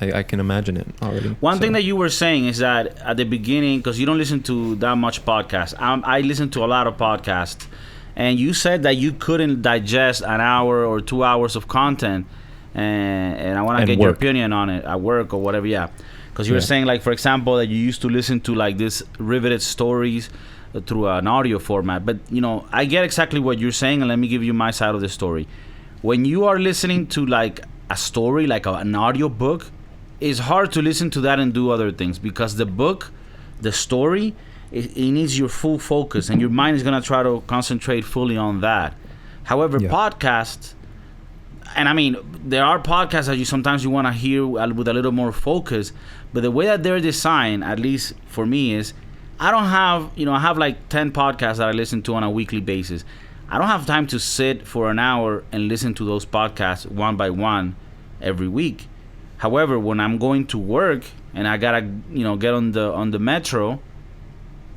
I can imagine it already. One thing that you were saying is that at the beginning, because you don't listen to that much podcasts, I listen to a lot of podcasts, and you said that you couldn't digest an hour or 2 hours of content, and I want to get your opinion on it at work or whatever. Yeah, because you were saying, like, for example, that you used to listen to like this riveted stories through an audio format. But I get exactly what you're saying, and let me give you my side of the story. When you are listening to like a story, like an audio book, it's hard to listen to that and do other things, because the book, the story, it needs your full focus, and your mind is going to try to concentrate fully on that. However, podcasts, and I mean, there are podcasts that sometimes you want to hear with a little more focus, but the way that they're designed, at least for me, is I don't have, I have like 10 podcasts that I listen to on a weekly basis. I don't have time to sit for an hour and listen to those podcasts one by one every week. However, when I'm going to work and I gotta, get on the metro,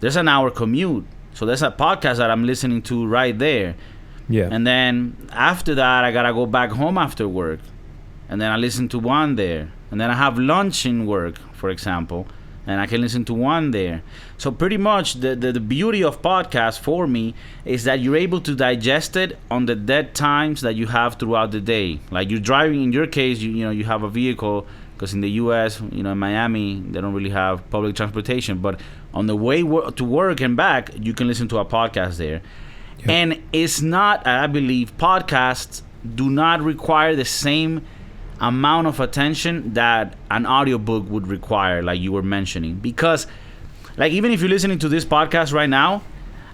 there's an hour commute. So there's a podcast that I'm listening to right there. Yeah. And then after that, I gotta go back home after work, and then I listen to one there. And then I have lunch in work, for example, and I can listen to one there. So pretty much the beauty of podcasts for me is that you're able to digest it on the dead times that you have throughout the day. Like you're driving, in your case, you have a vehicle, because in the U.S., in Miami, they don't really have public transportation. But on the way to work and back, you can listen to a podcast there. Yep. And it's not, I believe, podcasts do not require the same amount of attention that an audiobook would require, like you were mentioning. Because, like, even if you're listening to this podcast right now,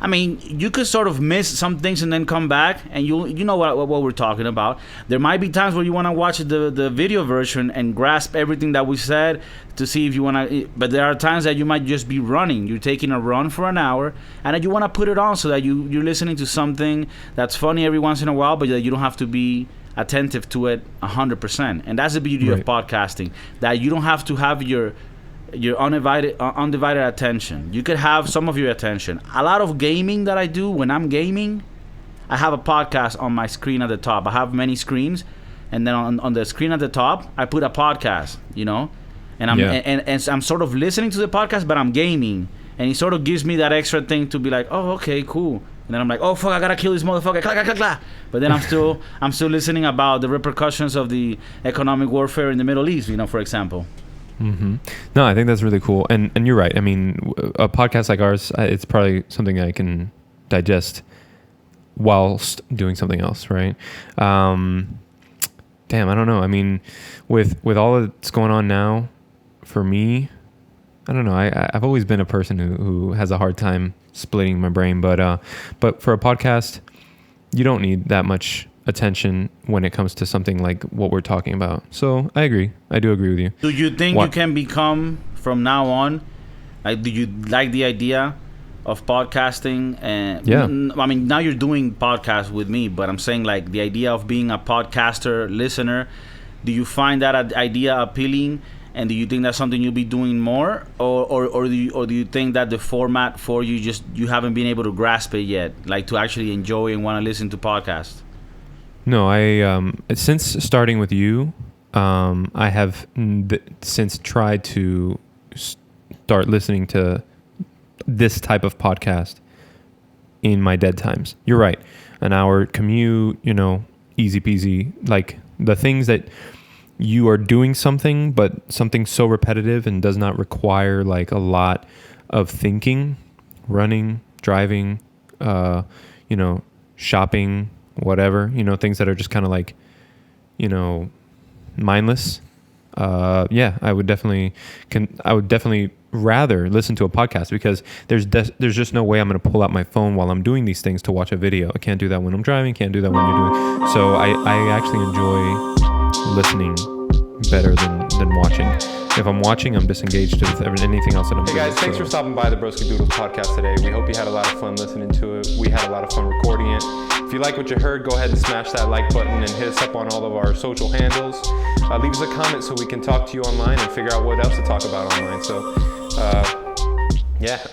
I mean, you could sort of miss some things and then come back, and you know what we're talking about. There might be times where you want to watch the video version and grasp everything that we said to see if you want to. But there are times that you might just be running. You're taking a run for an hour, and then you want to put it on so that you're listening to something that's funny every once in a while, but that you don't have to be attentive to it 100%. And that's the beauty of podcasting, that you don't have to have your undivided attention. You could have some of your attention. A lot of gaming that I do, when I'm gaming, I have a podcast on my screen at the top. I have many screens, and then on the screen at the top, I put a podcast, and I'm sort of listening to the podcast, but I'm gaming, and it sort of gives me that extra thing to be like, oh, okay, cool. And then I'm like, oh fuck, I gotta kill this motherfucker, clack, clack, clack. But then I'm still listening about the repercussions of the economic warfare in the Middle East, for example. Mm-hmm. No, I think that's really cool, and you're right. I mean, a podcast like ours, it's probably something I can digest whilst doing something else, right? Damn, I don't know. I mean, with all that's going on now, for me, I don't know. I've always been a person who has a hard time splitting my brain, but for a podcast, you don't need that much attention when it comes to something like what we're talking about. So I agree. I do agree with you. Do you think you can become, from now on, like, do you like the idea of podcasting? And I mean, now you're doing podcasts with me, but I'm saying, like, the idea of being a podcaster listener, do you find that idea appealing? And do you think that's something you'll be doing more, or do you think that the format for you haven't been able to grasp it yet, like to actually enjoy and want to listen to podcasts? No, I since starting with you, I have since tried to start listening to this type of podcast in my dead times. You're right, an hour commute, easy peasy. Like the things that you are doing something, but something so repetitive and does not require like a lot of thinking, running, driving, shopping, whatever, things that are just kind of like, mindless. I would definitely rather listen to a podcast, because there's just no way I'm going to pull out my phone while I'm doing these things to watch a video. I can't do that when I'm driving, can't do that when you're doing. So I actually enjoy listening better than watching. If I'm watching, I'm disengaged with anything else that I'm doing. Hey guys, thanks for stopping by the Broskiedoodles podcast today. We hope you had a lot of fun listening to it. We had a lot of fun recording it. If you like what you heard, go ahead and smash that like button and hit us up on all of our social handles. Leave us a comment so we can talk to you online and figure out what else to talk about online. So, yeah.